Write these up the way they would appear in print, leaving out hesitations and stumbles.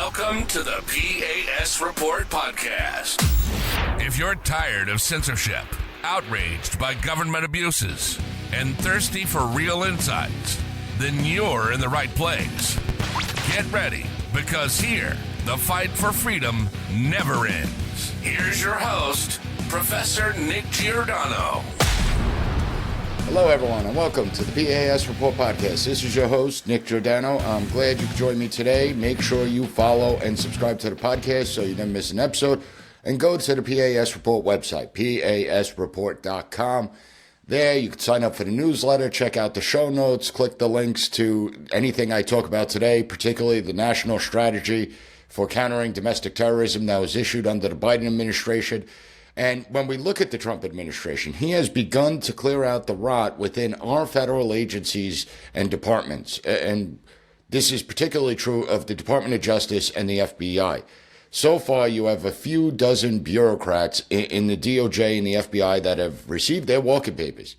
Welcome to the P.A.S. Report podcast. If you're tired of censorship, outraged by government abuses, and thirsty for real insights, then you're in the right place. Get ready, because here, the fight for freedom never ends. Here's your host, Professor Nick Giordano. Hello, everyone, and welcome to the P.A.S. Report podcast. This is your host, Nick Giordano. I'm glad you could join me today. Make sure you follow and subscribe to the podcast so you don't miss an episode. And go to the P.A.S. Report website, pasreport.com. There, you can sign up for the newsletter, check out the show notes, click the links to anything I talk about today, particularly the national strategy for countering domestic terrorism that was issued under the Biden administration. And when we look at the Trump administration, he has begun to clear out the rot within our federal agencies and departments. And this is particularly true of the Department of Justice and the FBI. So far, you have a few dozen bureaucrats in the DOJ and the FBI that have received their walking papers.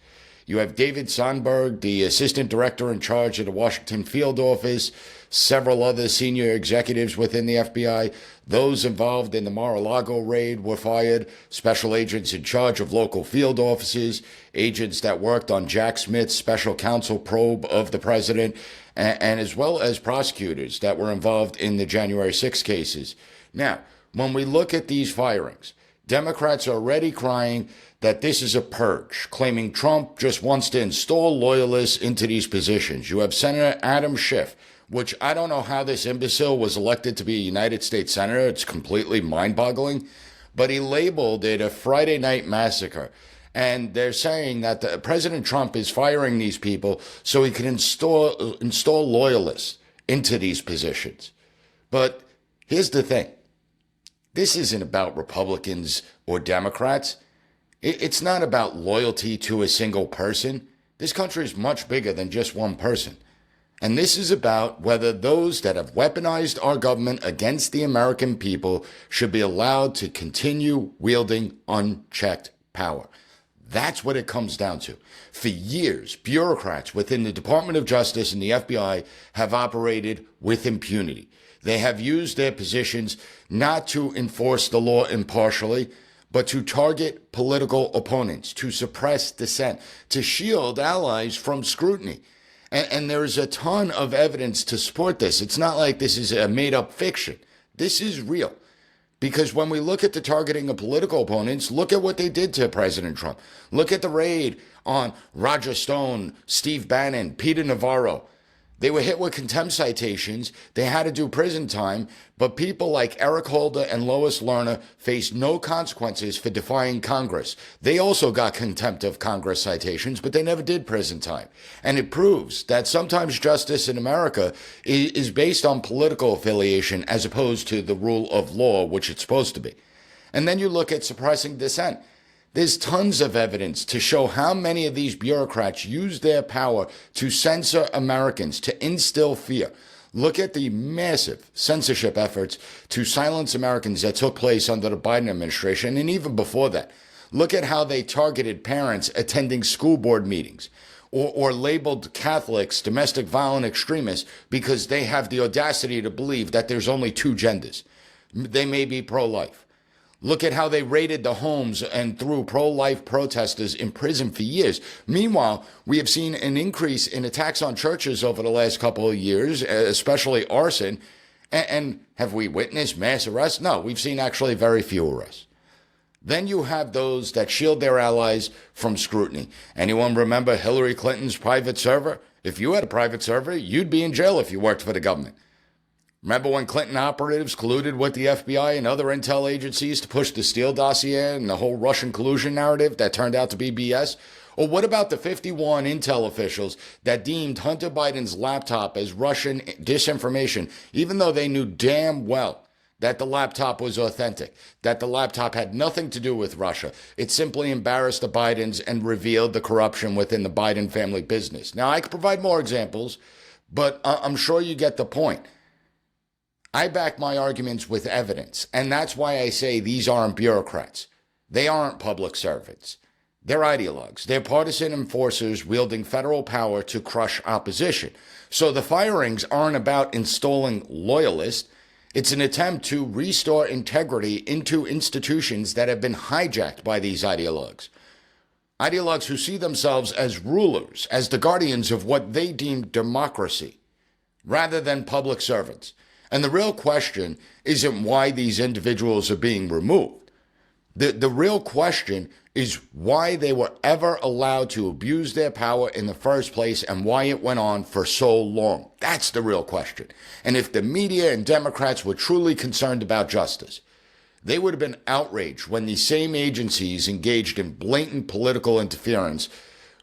You have David Sonberg, the assistant director in charge of the Washington field office, several other senior executives within the FBI. Those involved in the Mar-a-Lago raid were fired. Special agents in charge of local field offices, agents that worked on Jack Smith's special counsel probe of the president, and as well as prosecutors that were involved in the January 6 cases. Now, when we look at these firings, Democrats are already crying that this is a purge, claiming Trump just wants to install loyalists into these positions. You have Senator Adam Schiff, which I don't know how this imbecile was elected to be a United States Senator. It's completely mind-boggling. But he labeled it a Friday night massacre. And they're saying that President Trump is firing these people so he can install loyalists into these positions. But here's the thing. This isn't about Republicans or Democrats. It's not about loyalty to a single person. This country is much bigger than just one person. And this is about whether those that have weaponized our government against the American people should be allowed to continue wielding unchecked power. That's what it comes down to. For years, bureaucrats within the Department of Justice and the FBI have operated with impunity. They have used their positions not to enforce the law impartially, but to target political opponents, to suppress dissent, to shield allies from scrutiny. And there is a ton of evidence to support this. It's not like this is a made-up fiction. This is real. Because when we look at the targeting of political opponents, look at what they did to President Trump. Look at the raid on Roger Stone, Steve Bannon, Peter Navarro. They were hit with contempt citations. They had to do prison time, but people like Eric Holder and Lois Lerner faced no consequences for defying Congress. They also got contempt of Congress citations, but they never did prison time. And it proves that sometimes justice in America is based on political affiliation as opposed to the rule of law, which it's supposed to be. And then you look at suppressing dissent. There's tons of evidence to show how many of these bureaucrats use their power to censor Americans, to instill fear. Look at the massive censorship efforts to silence Americans that took place under the Biden administration, and even before that. Look at how they targeted parents attending school board meetings, or labeled Catholics domestic violent extremists because they have the audacity to believe that there's only two genders. They may be pro-life. Look at how they raided the homes and threw pro-life protesters in prison for years. Meanwhile, we have seen an increase in attacks on churches over the last couple of years, especially arson. And have we witnessed mass arrests? No, we've seen actually very few arrests. Then you have those that shield their allies from scrutiny. Anyone remember Hillary Clinton's private server? If you had a private server, you'd be in jail if you worked for the government. Remember when Clinton operatives colluded with the FBI and other intel agencies to push the Steele dossier and the whole Russian collusion narrative that turned out to be BS? Or what about the 51 intel officials that deemed Hunter Biden's laptop as Russian disinformation, even though they knew damn well that the laptop was authentic, that the laptop had nothing to do with Russia? It simply embarrassed the Bidens and revealed the corruption within the Biden family business. Now, I could provide more examples, but I'm sure you get the point. I back my arguments with evidence, and that's why I say these aren't bureaucrats. They aren't public servants. They're ideologues. They're partisan enforcers wielding federal power to crush opposition. So the firings aren't about installing loyalists. It's an attempt to restore integrity into institutions that have been hijacked by these ideologues. Ideologues who see themselves as rulers, as the guardians of what they deem democracy, rather than public servants. And the real question isn't why these individuals are being removed. The real question is why they were ever allowed to abuse their power in the first place and why it went on for so long. That's the real question. And if the media and Democrats were truly concerned about justice, they would have been outraged when these same agencies engaged in blatant political interference,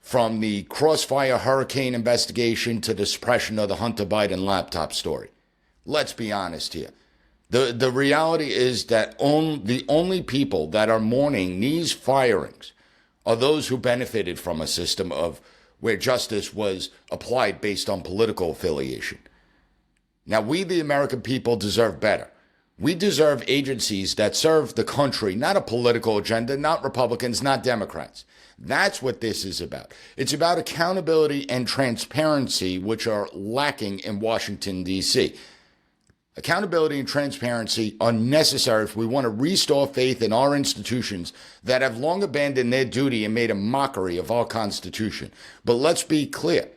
from the Crossfire Hurricane investigation to the suppression of the Hunter Biden laptop story. Let's be honest here. The reality is that the only people that are mourning these firings are those who benefited from a system of where justice was applied based on political affiliation. Now, we, the American people, deserve better. We deserve agencies that serve the country, not a political agenda, not Republicans, not Democrats. That's what this is about. It's about accountability and transparency, which are lacking in Washington, D.C. Accountability and transparency are necessary if we want to restore faith in our institutions that have long abandoned their duty and made a mockery of our Constitution. But let's be clear.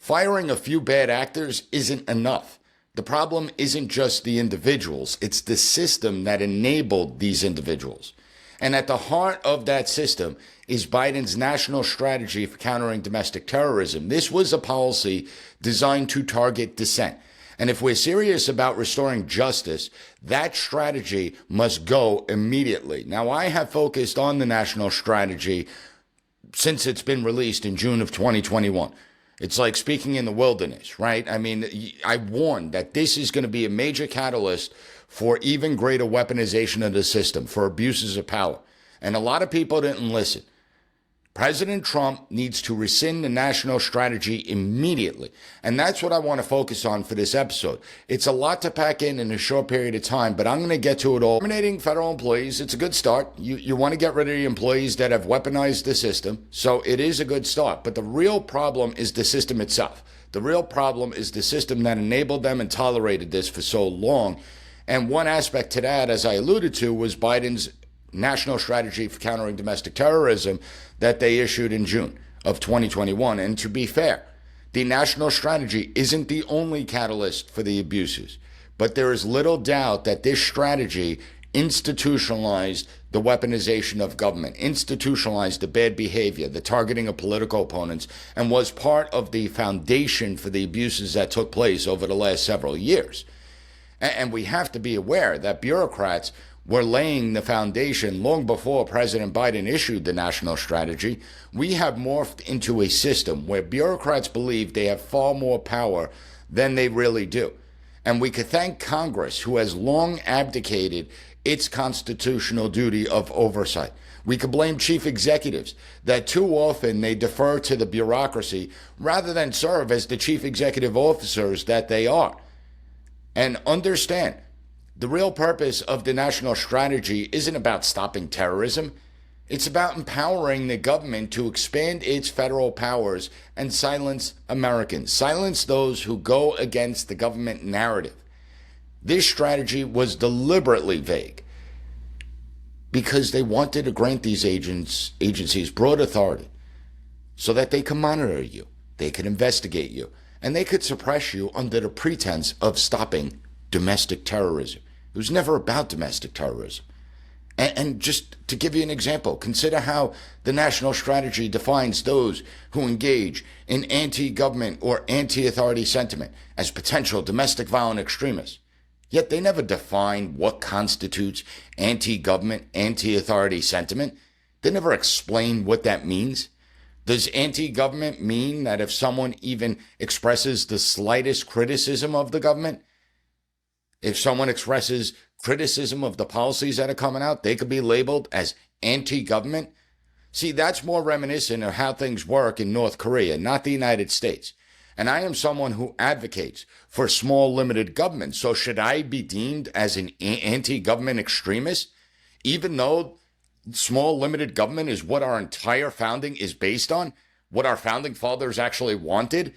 Firing a few bad actors isn't enough. The problem isn't just the individuals. It's the system that enabled these individuals. And at the heart of that system is Biden's national strategy for countering domestic terrorism. This was a policy designed to target dissent. And if we're serious about restoring justice, that strategy must go immediately. Now, I have focused on the national strategy since it's been released in June of 2021. It's like speaking in the wilderness, right? I mean, I warned that this is going to be a major catalyst for even greater weaponization of the system, for abuses of power. And a lot of people didn't listen. President Trump needs to rescind the national strategy immediately. And that's what I want to focus on for this episode. It's a lot to pack in a short period of time, but I'm going to get to it all. Terminating federal employees, it's a good start. You want to get rid of the employees that have weaponized the system. So it is a good start. But the real problem is the system itself. The real problem is the system that enabled them and tolerated this for so long. And one aspect to that, as I alluded to, was Biden's national strategy for countering domestic terrorism that they issued in June of 2021. And to be fair, the national strategy isn't the only catalyst for the abuses, but there is little doubt that this strategy institutionalized the weaponization of government, institutionalized the bad behavior, the targeting of political opponents, and was part of the foundation for the abuses that took place over the last several years. And we have to be aware that bureaucrats were laying the foundation long before President Biden issued the national strategy. We have morphed into a system where bureaucrats believe they have far more power than they really do. And we could thank Congress, who has long abdicated its constitutional duty of oversight. We could blame chief executives that too often they defer to the bureaucracy rather than serve as the chief executive officers that they are. And understand, the real purpose of the national strategy isn't about stopping terrorism. It's about empowering the government to expand its federal powers and silence Americans, silence those who go against the government narrative. This strategy was deliberately vague because they wanted to grant these agencies broad authority so that they can monitor you, they could investigate you, and they could suppress you under the pretense of stopping domestic terrorism. It was never about domestic terrorism. And just to give you an example, consider how the national strategy defines those who engage in anti-government or anti-authority sentiment as potential domestic violent extremists. Yet they never define what constitutes anti-government, anti-authority sentiment. They never explain what that means. Does anti-government mean that if someone even expresses the slightest criticism of the government, if someone expresses criticism of the policies that are coming out, they could be labeled as anti-government? See, that's more reminiscent of how things work in North Korea, not the United States. And I am someone who advocates for small, limited government. So should I be deemed as an anti-government extremist, even though small, limited government is what our entire founding is based on, what our founding fathers actually wanted?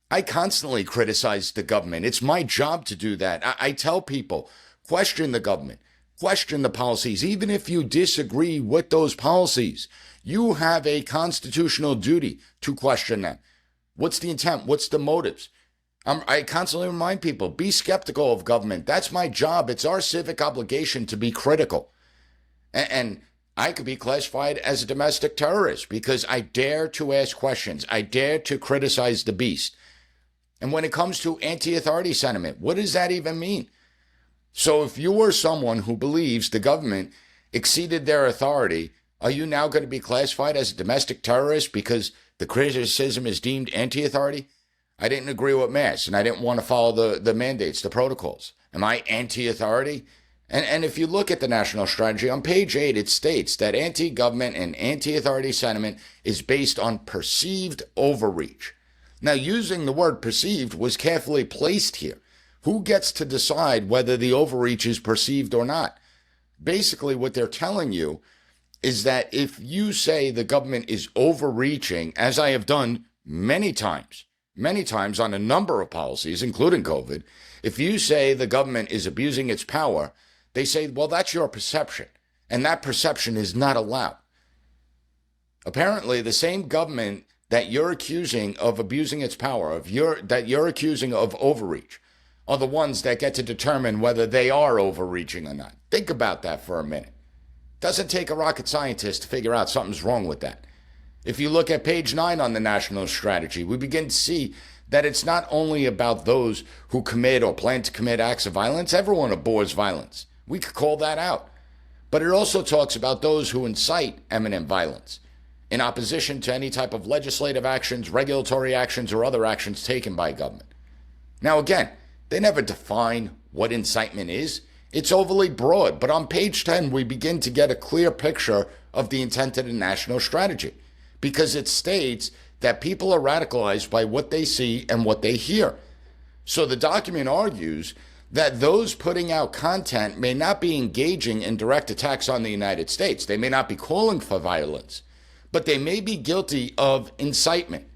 I constantly criticize the government. It's my job to do that. I tell people, question the government, question the policies. Even if you disagree with those policies, you have a constitutional duty to question them. What's the intent? What's the motives? I constantly remind people, be skeptical of government. That's my job. It's our civic obligation to be critical. And I could be classified as a domestic terrorist because I dare to ask questions. I dare to criticize the beast. And when it comes to anti-authority sentiment, what does that even mean? So if you are someone who believes the government exceeded their authority, are you now going to be classified as a domestic terrorist because the criticism is deemed anti-authority? I didn't agree with P.A.S, and I didn't want to follow the mandates, the protocols. Am I anti-authority? And if you look at the national strategy, on page 8, it states that anti-government and anti-authority sentiment is based on perceived overreach. Now, using the word perceived was carefully placed here. Who gets to decide whether the overreach is perceived or not? Basically, what they're telling you is that if you say the government is overreaching, as I have done many times on a number of policies, including COVID, if you say the government is abusing its power, they say, well, that's your perception, and that perception is not allowed. Apparently, the same government that you're accusing of abusing its power, that you're accusing of overreach, are the ones that get to determine whether they are overreaching or not. Think about that for a minute. Doesn't take a rocket scientist to figure out something's wrong with that. If you look at page 9 on the national strategy, we begin to see that it's not only about those who commit or plan to commit acts of violence. Everyone abhors violence. We could call that out. But it also talks about those who incite imminent violence in opposition to any type of legislative actions, regulatory actions, or other actions taken by government. Now, again, they never define what incitement is. It's overly broad. But on page 10, we begin to get a clear picture of the intent of the national strategy, because it states that people are radicalized by what they see and what they hear. So the document argues that those putting out content may not be engaging in direct attacks on the United States. They may not be calling for violence, but they may be guilty of incitement.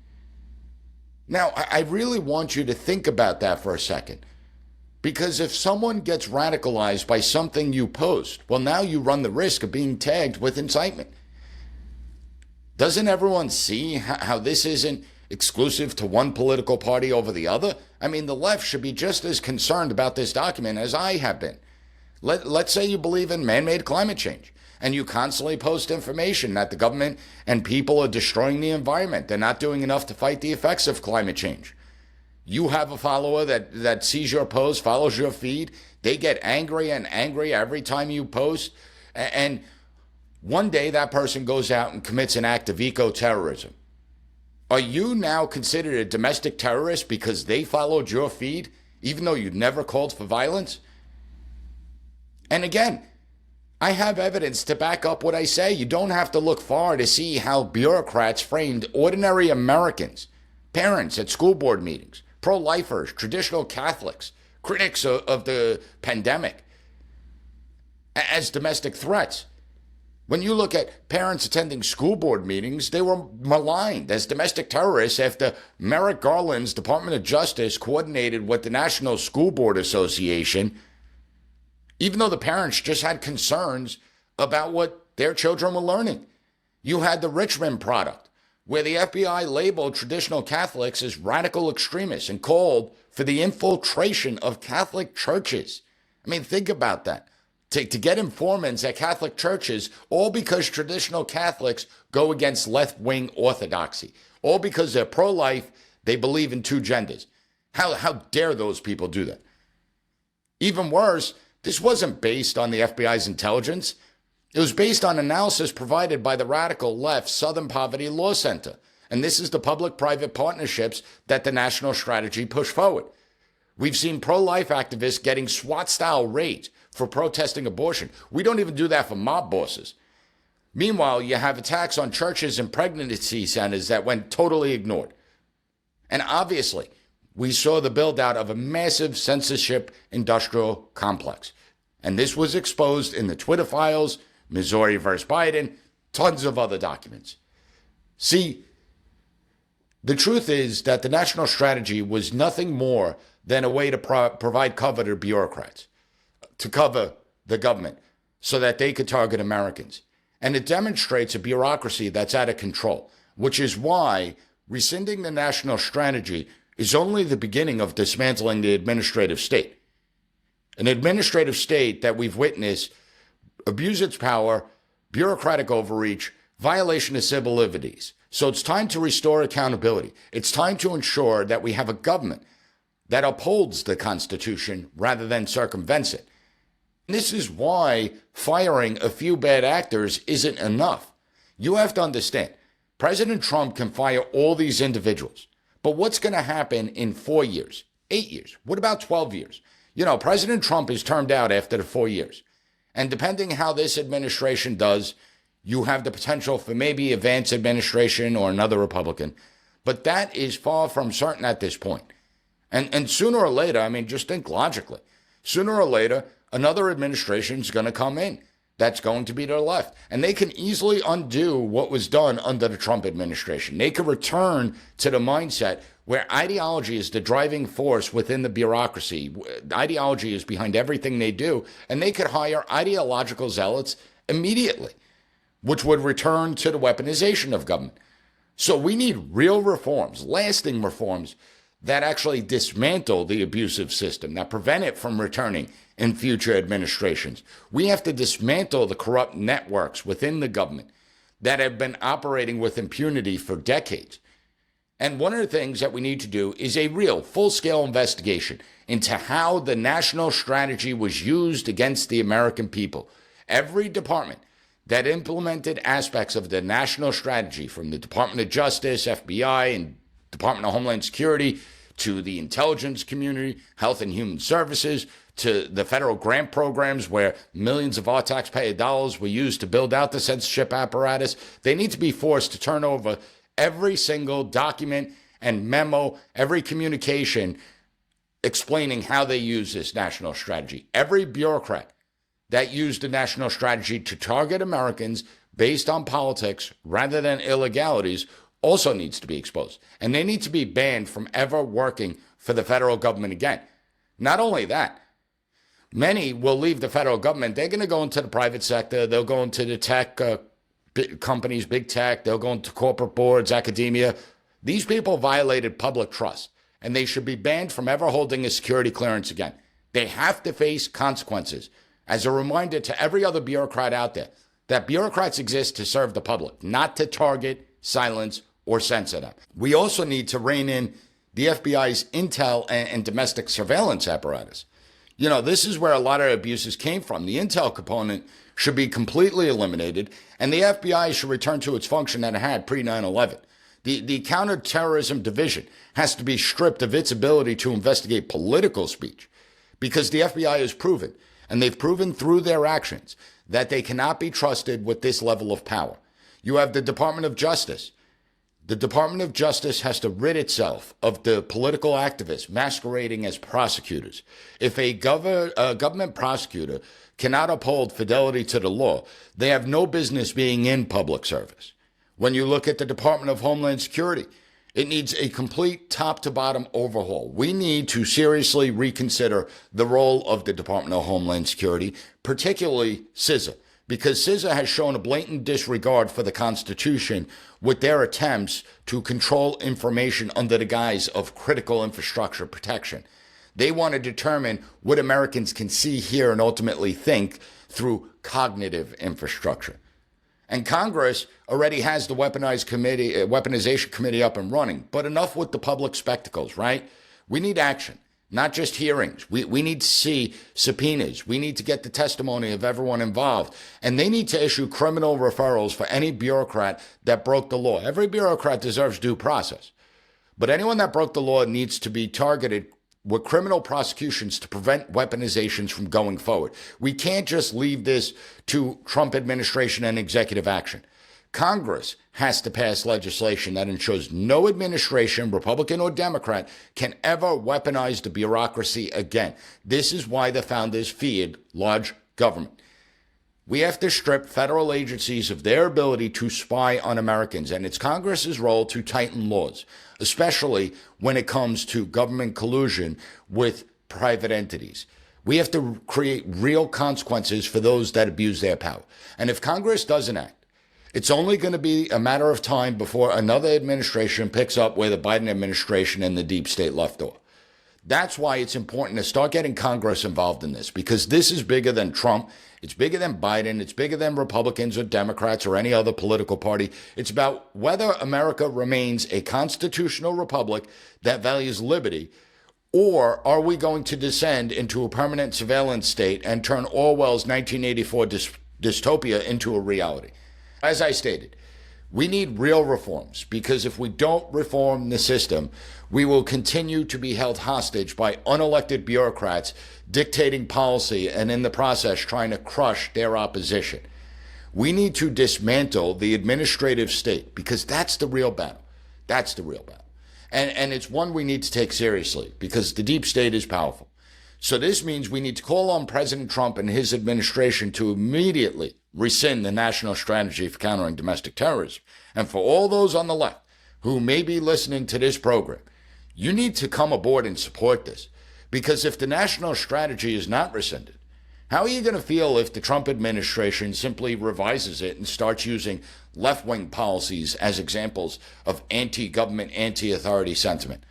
Now, I really want you to think about that for a second, because if someone gets radicalized by something you post, well, now you run the risk of being tagged with incitement. Doesn't everyone see how this isn't exclusive to one political party over the other? I mean, the left should be just as concerned about this document as I have been. Let's say you believe in man-made climate change, and you constantly post information that the government and people are destroying the environment. They're not doing enough to fight the effects of climate change. You have a follower that sees your post, follows your feed. They get angry and angry every time you post. And one day that person goes out and commits an act of eco-terrorism. Are you now considered a domestic terrorist because they followed your feed, even though you never called for violence? And again, I have evidence to back up what I say. You don't have to look far to see how bureaucrats framed ordinary Americans, parents at school board meetings, pro-lifers, traditional Catholics, critics of the pandemic, as domestic threats. When you look at parents attending school board meetings, they were maligned as domestic terrorists after Merrick Garland's Department of Justice coordinated with the National School Board Association, even though the parents just had concerns about what their children were learning. You had the Richmond product, where the FBI labeled traditional Catholics as radical extremists and called for the infiltration of Catholic churches. I mean, think about that. To get informants at Catholic churches, all because traditional Catholics go against left-wing orthodoxy, all because they're pro-life, they believe in two genders. How dare those people do that? Even worse, this wasn't based on the FBI's intelligence. It was based on analysis provided by the radical left Southern Poverty Law Center. And this is the public-private partnerships that the national strategy pushed forward. We've seen pro-life activists getting SWAT-style raids for protesting abortion. We don't even do that for mob bosses. Meanwhile, you have attacks on churches and pregnancy centers that went totally ignored. And obviously, we saw the build-out of a massive censorship industrial complex. And this was exposed in the Twitter files, Missouri versus Biden, tons of other documents. See, The truth is that the national strategy was nothing more than a way to provide cover to bureaucrats, to cover the government so that they could target Americans. And it demonstrates a bureaucracy that's out of control, which is why rescinding the national strategy is only the beginning of dismantling the administrative state. An administrative state that we've witnessed abuse its power, bureaucratic overreach, violation of civil liberties. So it's time to restore accountability. It's time to ensure that we have a government that upholds the Constitution rather than circumvents it. And this is why firing a few bad actors isn't enough. You have to understand, President Trump can fire all these individuals. But what's going to happen in 4 years, 8 years? What about 12 years? You know, President Trump is termed out after the 4 years. And depending how this administration does, you have the potential for maybe a Vance administration or another Republican. But that is far from certain at this point. And sooner or later, I mean, just think logically, sooner or later, another administration is going to come in that's going to be to the left. And they can easily undo what was done under the Trump administration. They could return to the mindset where ideology is the driving force within the bureaucracy. Ideology is behind everything they do. And they could hire ideological zealots immediately, which would return to the weaponization of government. So we need real reforms, lasting reforms that actually dismantle the abusive system, that prevent it from returning in future administrations. We have to dismantle the corrupt networks within the government that have been operating with impunity for decades. And one of the things that we need to do is a real full-scale investigation into how the national strategy was used against the American people. Every department that implemented aspects of the national strategy, from the Department of Justice, FBI, and Department of Homeland Security, to the intelligence community, Health and Human Services, to the federal grant programs where millions of our taxpayer dollars were used to build out the censorship apparatus, they need to be forced to turn over every single document and memo, every communication explaining how they use this national strategy. Every bureaucrat that used the national strategy to target Americans based on politics rather than illegalities also needs to be exposed. And they need to be banned from ever working for the federal government again. Not only that, many will leave the federal government. They're going to go into the private sector. They'll go into the tech companies, big tech. They'll go into corporate boards, academia. These people violated public trust, and they should be banned from ever holding a security clearance again. They have to face consequences. As a reminder to every other bureaucrat out there, that bureaucrats exist to serve the public, not to target, silence, or censor them. We also need to rein in the FBI's intel and domestic surveillance apparatus. You know, this is where a lot of abuses came from. The intel component should be completely eliminated, and the FBI should return to its function that it had pre-9/11. The counterterrorism division has to be stripped of its ability to investigate political speech, because the FBI has proven, and they've proven through their actions, that they cannot be trusted with this level of power. You have the Department of Justice. The Department of Justice has to rid itself of the political activists masquerading as prosecutors. If a government prosecutor cannot uphold fidelity to the law, they have no business being in public service. When you look at the Department of Homeland Security, it needs a complete top-to-bottom overhaul. We need to seriously reconsider the role of the Department of Homeland Security, particularly CISA, because CISA has shown a blatant disregard for the Constitution with their attempts to control information under the guise of critical infrastructure protection. They want to determine what Americans can see, hear, and ultimately think through cognitive infrastructure. And Congress already has the Weaponization Committee up and running. But enough with the public spectacles, right? We need action, not just hearings. We need to see subpoenas. We need to get the testimony of everyone involved. And they need to issue criminal referrals for any bureaucrat that broke the law. Every bureaucrat deserves due process. But anyone that broke the law needs to be targeted with criminal prosecutions to prevent weaponizations from going forward. We can't just leave this to Trump administration and executive action. Congress has to pass legislation that ensures no administration, Republican or Democrat, can ever weaponize the bureaucracy again. This is why the founders feared large government. We have to strip federal agencies of their ability to spy on Americans, and it's Congress's role to tighten laws. especially when it comes to government collusion with private entities. We have to create real consequences for those that abuse their power. And if Congress doesn't act, it's only going to be a matter of time before another administration picks up where the Biden administration and the deep state left off. That's why it's important to start getting Congress involved in this, because this is bigger than Trump. It's bigger than Biden. It's bigger than Republicans or Democrats or any other political party. It's about whether America remains a constitutional republic that values liberty, or are we going to descend into a permanent surveillance state and turn Orwell's 1984 dystopia into a reality? As I stated, we need real reforms, because if we don't reform the system, we will continue to be held hostage by unelected bureaucrats dictating policy and in the process trying to crush their opposition. We need to dismantle the administrative state, because that's the real battle. That's the real battle. And it's one we need to take seriously, because the deep state is powerful. So this means we need to call on President Trump and his administration to immediately rescind the national strategy for countering domestic terrorism. And for all those on the left who may be listening to this program, you need to come aboard and support this. Because if the national strategy is not rescinded, how are you going to feel if the Trump administration simply revises it and starts using left-wing policies as examples of anti-government, anti-authority sentiment?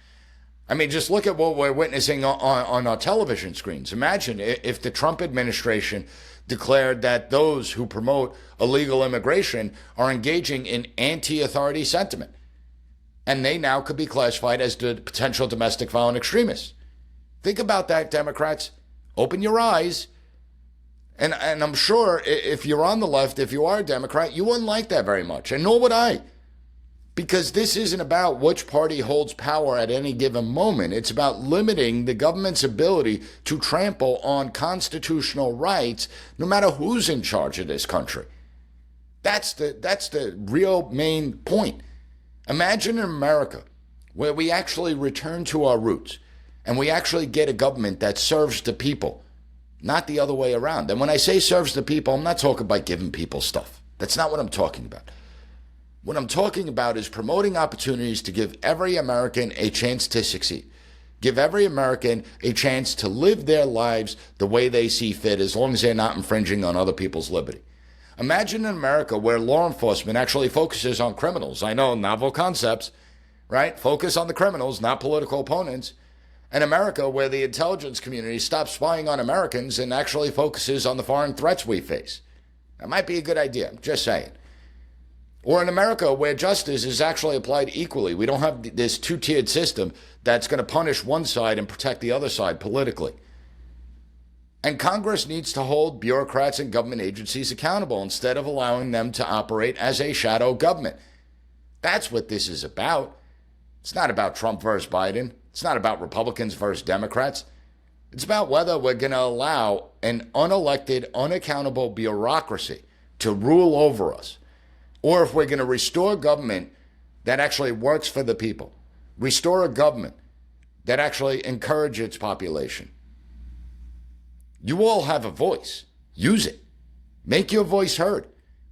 I mean, just look at what we're witnessing on our television screens. Imagine if the Trump administration declared that those who promote illegal immigration are engaging in anti-authority sentiment, and they now could be classified as the potential domestic violent extremists. Think about that, Democrats. Open your eyes. And I'm sure if you're on the left, if you are a Democrat, you wouldn't like that very much, and nor would I. Because this isn't about which party holds power at any given moment. It's about limiting the government's ability to trample on constitutional rights, no matter who's in charge of this country. That's the real main point. Imagine in America where we actually return to our roots and we actually get a government that serves the people, not the other way around. And when I say serves the people, I'm not talking about giving people stuff. That's not what I'm talking about. What I'm talking about is promoting opportunities to give every American a chance to succeed. Give every American a chance to live their lives the way they see fit, as long as they're not infringing on other people's liberty. Imagine an America where law enforcement actually focuses on criminals. I know, novel concepts, right? Focus on the criminals, not political opponents. An America where the intelligence community stops spying on Americans and actually focuses on the foreign threats we face. That might be a good idea, I'm just saying. Or in America where justice is actually applied equally. We don't have this two-tiered system that's going to punish one side and protect the other side politically. And Congress needs to hold bureaucrats and government agencies accountable instead of allowing them to operate as a shadow government. That's what this is about. It's not about Trump versus Biden. It's not about Republicans versus Democrats. It's about whether we're going to allow an unelected, unaccountable bureaucracy to rule over us, or if we're going to restore government that actually works for the people, restore a government that actually encourages its population. You all have a voice. Use it. Make your voice heard.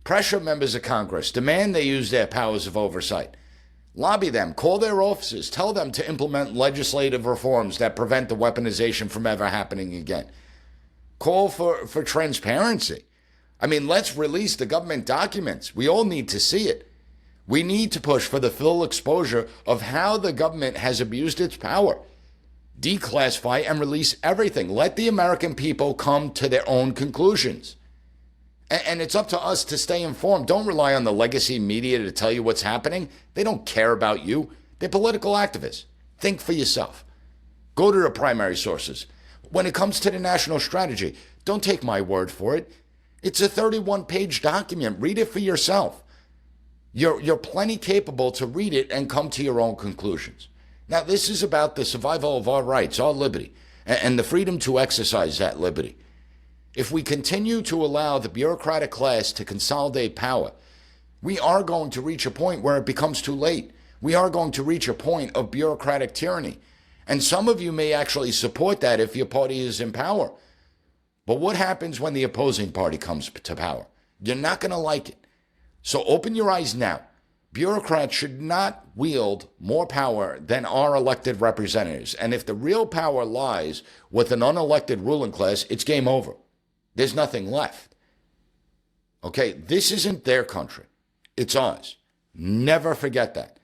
Pressure members of Congress. Demand they use their powers of oversight. Lobby them. Call their offices. Tell them to implement legislative reforms that prevent the weaponization from ever happening again. Call for transparency. I mean, let's release the government documents. We all need to see it. We need to push for the full exposure of how the government has abused its power. Declassify and release everything. Let the American people come to their own conclusions. And it's up to us to stay informed. Don't rely on the legacy media to tell you what's happening. They don't care about you. They're political activists. Think for yourself. Go to the primary sources. When it comes to the national strategy, don't take my word for it. It's a 31-page document. Read it for yourself. You're plenty capable to read it and come to your own conclusions. Now, this is about the survival of our rights, our liberty, and the freedom to exercise that liberty. If we continue to allow the bureaucratic class to consolidate power, we are going to reach a point where it becomes too late. We are going to reach a point of bureaucratic tyranny. And some of you may actually support that if your party is in power. But what happens when the opposing party comes to power? You're not going to like it. So open your eyes now. Bureaucrats should not wield more power than our elected representatives. And if the real power lies with an unelected ruling class, it's game over. There's nothing left. Okay, this isn't their country. It's ours. Never forget that.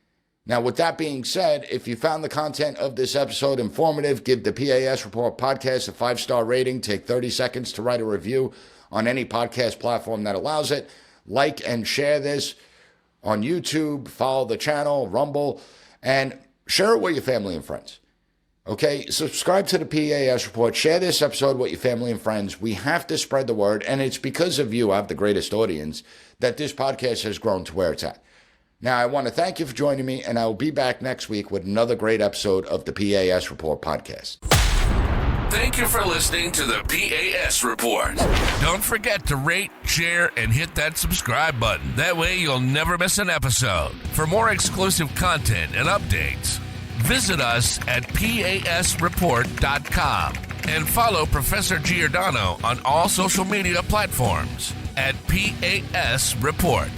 Now, with that being said, if you found the content of this episode informative, give the P.A.S. Report podcast a 5-star rating. Take 30 seconds to write a review on any podcast platform that allows it. Like and share this on YouTube, follow the channel, Rumble, and share it with your family and friends. Okay, subscribe to the P.A.S. Report. Share this episode with your family and friends. We have to spread the word, and it's because of you, I have the greatest audience, that this podcast has grown to where it's at. Now, I want to thank you for joining me, and I will be back next week with another great episode of the P.A.S. Report podcast. Thank you for listening to the P.A.S. Report. Don't forget to rate, share, and hit that subscribe button. That way you'll never miss an episode. For more exclusive content and updates, visit us at PASreport.com and follow Professor Giordano on all social media platforms at P.A.S. Report.